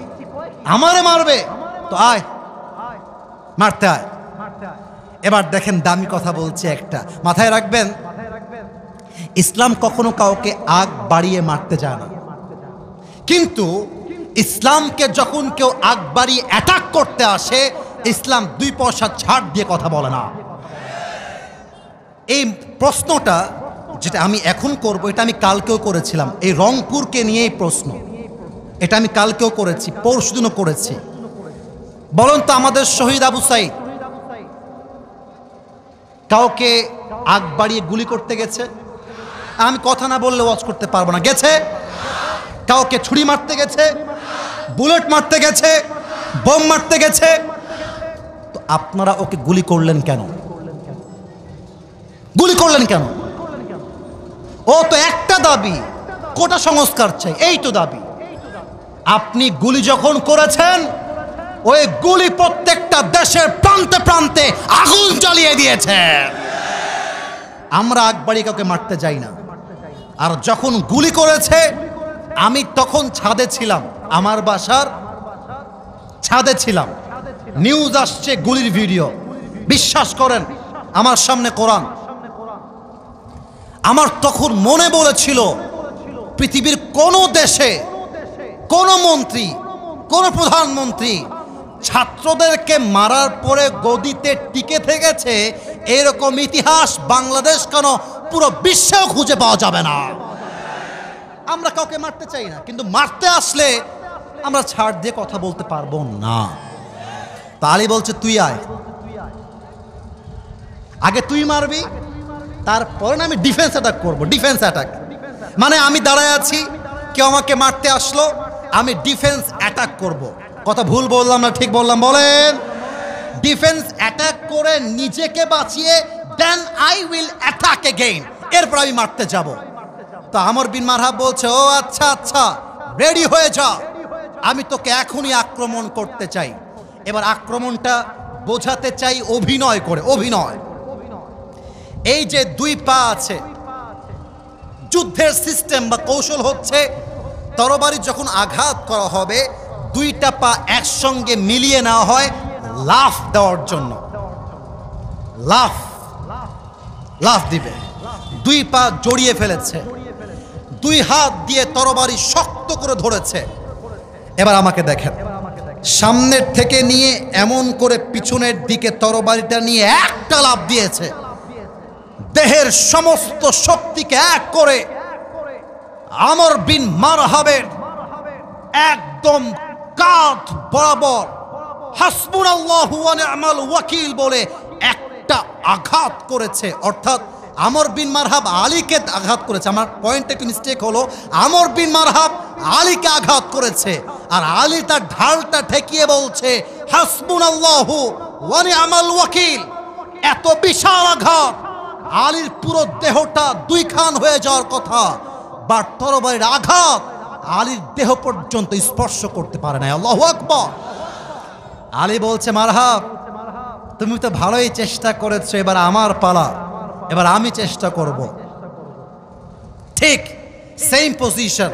আমারে মারবে, তো আয় মারতে আয়। এবার দেখেন দামি কথা বলছে একটা, মাথায় রাখবেন, ইসলাম কখনো কাউকে আগ বাড়িয়ে মারতে যায় না, কিন্তু ইসলামকে যখন কেউ আগ বাড়িয়ে অ্যাটাক করতে আসে, ইসলাম 2 পয়সা ছাড় দিয়ে কথা বলে না। এই প্রশ্নটা যেটা আমি এখন করব, এটা আমি কালকেও করেছিলাম। এই রংপুরকে নিয়েই প্রশ্ন, এটা আমি কালকেও করেছি, পরশুদিনও করেছি। বলুন তো, আমাদের শহীদ আবু সাইদ কাউকে আগ বাড়িয়ে গুলি করতে গেছে? আমি কথা না বললে ওয়াজ করতে পারবো না। গেছে? কাউকে ছুরি মারতে গেছে, বুলেট মারতে গেছে, বোম মারতে গেছে? তো আপনারা ওকে গুলি করলেন কেন? গুলি করলেন কেন? ও তো একটা দাবি, কোটা সংস্কার চাই, এই তো দাবি। আপনি গুলি যখন করেছেন, ওই গুলি প্রত্যেকটা দেশের প্রান্তে প্রান্তে আগুন জ্বালিয়ে দিয়েছে। আমরা আগবাড়ি কাউকে মারতে যাই না। আর যখন গুলি করেছে, আমি তখন ছাদে ছিলাম, আমার বাসার ছাদে ছিলাম, নিউজ আসছে গুলির ভিডিও, বিশ্বাস করেন আমার সামনে কোরআন। আমার তখন মনে বলেছিল, পৃথিবীর কোন দেশে কোন মন্ত্রী, কোন প্রধানমন্ত্রী ছাত্রদেরকে মারার পরে গদিতে টিকে থেকেছে, এরকম ইতিহাস বাংলাদেশ কেন পুরো বিশ্বেও খুঁজে পাওয়া যাবে না। আমরা কাউকে মারতে চাই না, কিন্তু মারতে আসলে আমরা ছাড় দিয়ে কথা বলতে পারবো না। তা আলী বলছে তুই আয়, আগে তুই মারবি, তারপরে না আমি ডিফেন্স অ্যাটাক করবো। ডিফেন্স অ্যাটাক মানে আমি দাঁড়ায় আছি, কেউ আমাকে মারতে আসলো, আমি ডিফেন্স অ্যাটাক করব। কথা ভুল বললাম না ঠিক বললাম? বলেন। ডিফেন্স অ্যাটাক করে নিজেকে বাঁচিয়ে then I will attack again, এরপর আমি মারতে যাব। তো আমর বিন মারহাব বলছে, ও আচ্ছা আচ্ছা, রেডি হয়ে যা, আমি তোকে এখনই আক্রমণ করতে চাই। এবার আক্রমণটা বোঝাতে চাই অভিনয় করে। অভিনয়, এই যে 2 পা আছে, যুদ্ধের সিস্টেম বা কৌশল হচ্ছে, তরবারি যখন আঘাত করা হবে 2টা পা একসঙ্গে মিলিয়ে নেওয়া হয় লাফ দেওয়ার জন্য। লাফ লাফ দিবে, 2 পা জড়িয়ে ফেলেছে, 2 হাত দিয়ে তরবারি শক্ত করে ধরেছে। এবার আমাকে দেখেন, সামনের থেকে নিয়ে এমন করে পিছনের দিকে তরবারিটা নিয়ে একটা লাফ দিয়েছে, দেহের সমস্ত শক্তিকে এক করে আমর বিন মারহাবের একদম কাঁধ বরাবর হাসবুনাল্লাহু ওয়া নি'মাল ওয়াকিল বলে একটা আঘাত করেছে। অর্থাৎ আমর বিন মারহাব আলীকে আঘাত করেছে। আমার পয়েন্টটা একটু মিস্টেক হলো, আমর বিন মারহাব আলীকে আঘাত করেছে, আর আলী তার ঢালটা ঠেকিয়ে বলছে হাসবুনাল্লাহু ওয়া নি'মাল ওয়াকিল। এত বিশাল আঘাত, আলীর পুরো দেহটা 2 খান হয়ে যাওয়ার কথা, বাট তরবারির আঘাত আলীর দেহ পর্যন্ত স্পর্শ করতে পারে না। আল্লাহু আকবার। আলী বলছে, মারহাব, তুমি তো ভালোই চেষ্টা করেছো, এবার আমার পালা, এবার আমি চেষ্টা করব। ঠিক সেম পজিশন,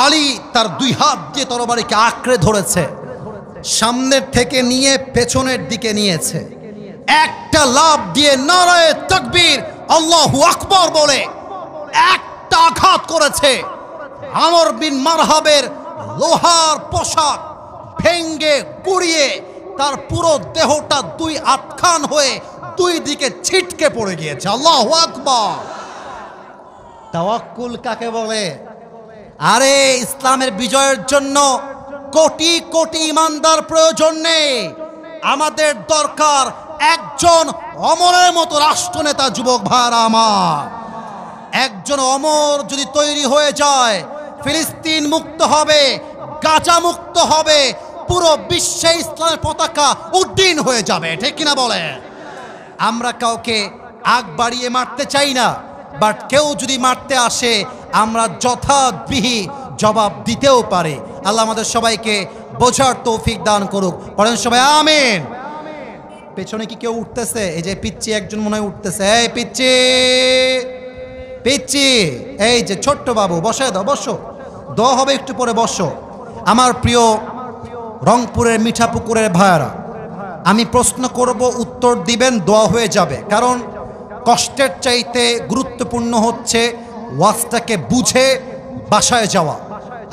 আলী তার 2 হাত দিয়ে তরবারিকে আঁকড়ে ধরেছে, সামনের থেকে নিয়ে পেছনের দিকে নিয়েছে, একটা লাফ দিয়ে নারায়ে তাকবীর আল্লাহু আকবার বলে একটা আঘাত করেছে। আমর বিন মারহাবের লোহার পোশাক ভেঙ্গে গুড়িয়ে তার পুরো দেহটা 2 আটখান হয়ে 2 দিকে ছিটকে পড়ে গিয়েছে। আল্লাহু আকবার। তাওয়াক্কুল কাকে বলে? আরে ইসলামের বিজয়ের জন্য কোটি কোটি ইমানদার প্রয়োজন নেই, আমাদের দরকার একজন অমরের মতো রাষ্ট্রনেতা। যুবক ভাইরা আমার, একজন অমর যদি তৈরি হয়ে যায়, ফিলিস্তিন মুক্ত হবে, গাজা মুক্ত হবে, পুরো বিশ্বে ইসলামের পতাকা উড্ডীন হয়ে যাবে। ঠিক কিনা বলে? আমরা কাউকে আগ বাড়িয়ে মারতে চাই না, বাট কেউ যদি মারতে আসে আমরা যথাবিহি জবাব দিতেও পারি। আল্লাহ আমাদের সবাইকে বোঝার তৌফিক দান করুক। পড়েন সবাই আমিন। পেছনে কি কেউ উঠতেছে? এই যে পিচ্চি একজন মনে হয় উঠতেছে। এই পিচ্চি, পিচ্চি, এই যে ছোট্ট বাবু, বসে দাও, বসো, দোয়া হবে একটু পরে, বসো। আমার প্রিয় রংপুরের মিঠাপুকুরের ভাইয়ারা, আমি প্রশ্ন করব, উত্তর দিবেন, দোয়া হয়ে যাবে। কারণ কষ্টের চাইতে গুরুত্বপূর্ণ হচ্ছে ওয়াজটাকে বুঝে বাসায় যাওয়া।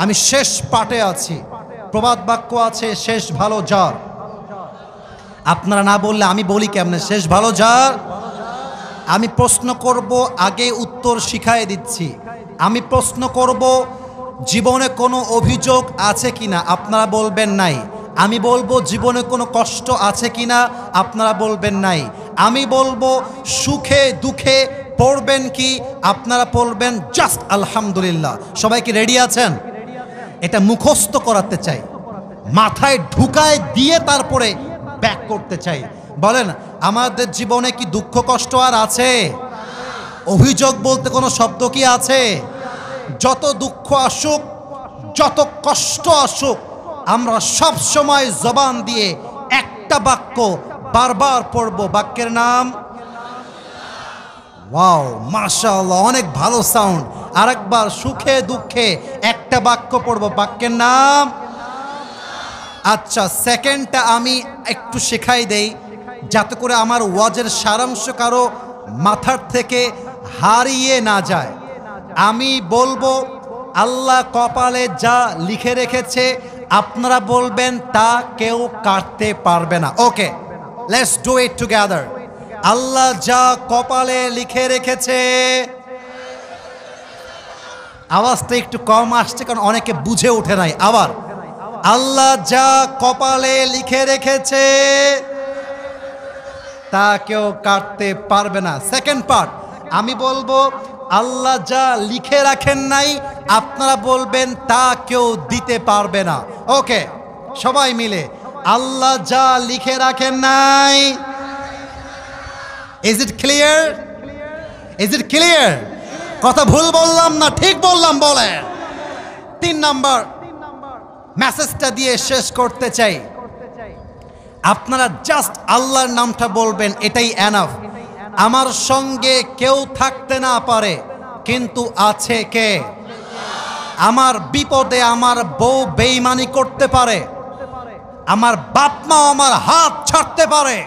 আমি শেষ পাটে আছি। প্রবাদ বাক্য আছে, শেষ ভালো যার। আপনারা না বললে আমি বলি কেমনে? শেষ ভালো যার। আমি প্রশ্ন করব, আগে উত্তর শিখাই দিচ্ছি। আমি প্রশ্ন করব, জীবনে কোনো অভিযোগ আছে কিনা? আপনারা বলবেন নাই। আমি বলবো, জীবনে কোনো কষ্ট আছে কিনা? আপনারা বলবেন নাই। আমি বলবো, সুখে দুঃখে পড়বেন কি? আপনারা পড়বেন জাস্ট আলহামদুলিল্লাহ। সবাই কি রেডি আছেন? এটা মুখস্থ করাতে চাই, মাথায় ঢুকায় দিয়ে তারপরে ব্যাক করতে চাই। বলেন, আমাদের জীবনে কি দুঃখ কষ্ট আর আছে? অভিযোগ বলতে কোনো শব্দ কি আছে? যত দুঃখ আসুক, যত কষ্ট আসুক, আমরা সব সময় জবান দিয়ে একটা বাক্য বারবার পড়ব। বাক্যের নাম? ওয়াও, মাশাআল্লাহ, অনেক ভালো সাউন্ড। আরেকবার, সুখে দুঃখে একটা বাক্য পড়ব। বাক্যের নাম? আচ্ছা, সেকেন্ডটা আমি একটু শেখাই দেই, যাতে করে আমার ওয়াজের সারাংশ কারো মাথার থেকে হারিয়ে না যায়। আমি বলবো, আল্লাহ কপালে যা লিখে রেখেছে আপনারা বলবেন তা কেউ কাটতে পারবে না। ওকে, লেটস ডু ইট টুগেদার। আল্লাহ যা কপালে লিখে রেখেছে। আওয়াজটা একটু কম আসছে কারণ অনেকে বুঝে ওঠে নাই। আবার, আল্লাহ যা কপালে লিখে রেখেছে তা কেউ কাটতে পারবে না। সেকেন্ড পার্ট, আমি বলবো, আল্লাহ যা লিখে রাখেন নাই আপনারা বলবেন তা কেউ দিতে পারবে না। ওকে, সবাই মিলে, আল্লাহ যা লিখে রাখেন নাই। Is it clear? Is it clear? কথা ভুল বললাম না ঠিক বললাম? বলে। 3 নাম্বার মেসেজটা দিয়ে শেষ করতে চাই। আপনারা জাস্ট আল্লাহর নামটা বলবেন, এটাই এনাফ। আমার সঙ্গে কেউ থাকতে না পারে, কিন্তু আছে কে? আমার বিপদে আমার বউ বেঈমানি করতে পারে, আমার বাপ মা আমার হাত ছাড়তে পারে,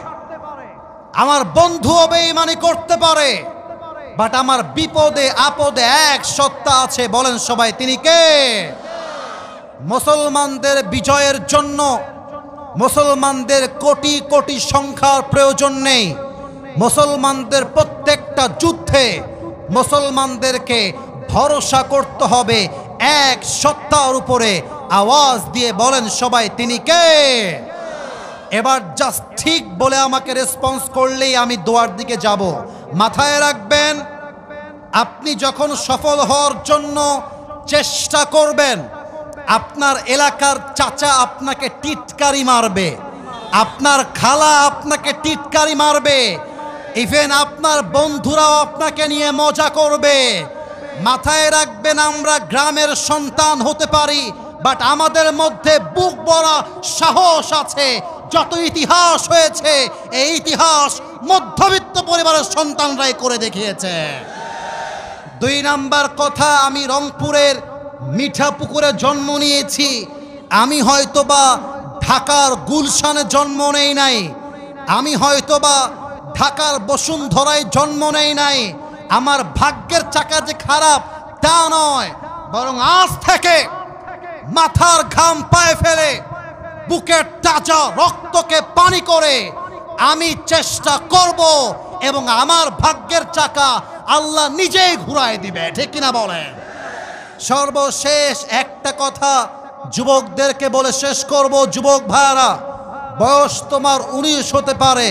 আমার বন্ধুও বেঈমানি করতে পারে, বাট আমার বিপদে আপদে এক সত্তা আছে। বলেন সবাই, তিনি কে? মুসলমানদের বিজয়ের জন্য মুসলমানদের কোটি কোটি সংখ্যার প্রয়োজন নেই। মুসলমানদের প্রত্যেকটা যুদ্ধে মুসলমানদেরকে ভরসা করতে হবে এক সত্তার উপরে। আওয়াজ দিয়ে বলেন সবাই, তিনি কে? এবার জাস্ট ঠিক বলে আমাকে রেসপন্স করলেই আমি দোয়ার দিকে যাব। মাথায় রাখবেন, আপনি যখন সফল হওয়ার জন্য চেষ্টা করবেন, আপনার এলাকার চাচা আপনাকে টিটকারি মারবে, আপনার খালা আপনাকে টিটকারি মারবে, ইভেন আপনার বন্ধুরাও আপনাকে নিয়ে মজা করবে। মাথায় রাখবেন, আমরা গ্রামের সন্তান হতে পারি, বাট আমাদের মধ্যে বুক ভরা সাহস আছে। যত ইতিহাস হয়েছে, এই ইতিহাস মধ্যবিত্ত পরিবারের সন্তানরাই করে দেখিয়েছে। 2 নাম্বার কথা, আমি রংপুরের মিঠাপুকুরে জন্ম নিয়েছি। আমি হয়তোবা ঢাকার গুলশানে জন্ম নেই নাই, আমি হয়তোবা ঢাকার বসুন্ধরায় জন্ম নেই নাই। আমার ভাগ্যের চাকা যে খারাপ তা নয়, বরং আজ থেকে মাথার ঘাম পায়ে ফেলে বুকের তাজা রক্তকে পানি করে আমি চেষ্টা করব, এবং আমার ভাগ্যের চাকা আল্লাহ নিজেই ঘুরায় দিবে। ঠিক কিনা বলেন? সর্বশেষ একটা কথা যুবকদেরকে বলে শেষ করব। যুবক ভাইরা, বয়স তোমার 19 হতে পারে,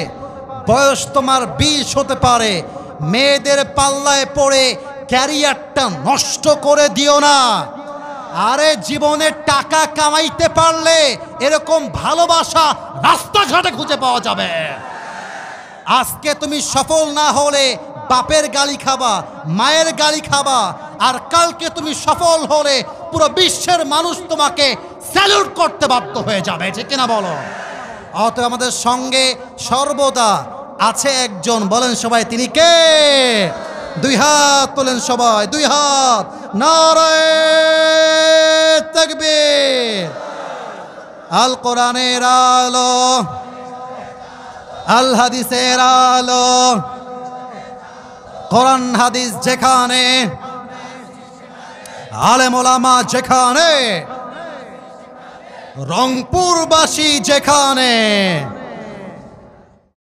বয়স তোমার 20 হতে পারে। মেয়েদের পাল্লায় পড়ে ক্যারিয়ারটা নষ্ট করে দিও না। আরে জীবনে টাকা কামাইতে পারলে এরকম ভালোবাসা রাস্তাঘাটে খুঁজে পাওয়া যাবে। আজকে তুমি সফল না হলে বাপের গালি খাবা, মায়ের গালি খাবা, আর কালকে তুমি সফল হলে পুরো বিশ্বের মানুষ তোমাকে স্যালুট করতে বাধ্য হয়ে যাবে, ঠিক কিনা বলো? অতএব আমাদের সঙ্গে সর্বদা আছে একজন, বলেন সবাই তিনি কে? দুই হাত তোলেন সবাই, দুই হাত, নারায়ে তাকবীর। আল কোরআনের আলো, আল হাদিসের আলো, কোরআন হাদিস যেখানে, আলেম ওলামা যেখানে, রংপুরবাসী যেখানে,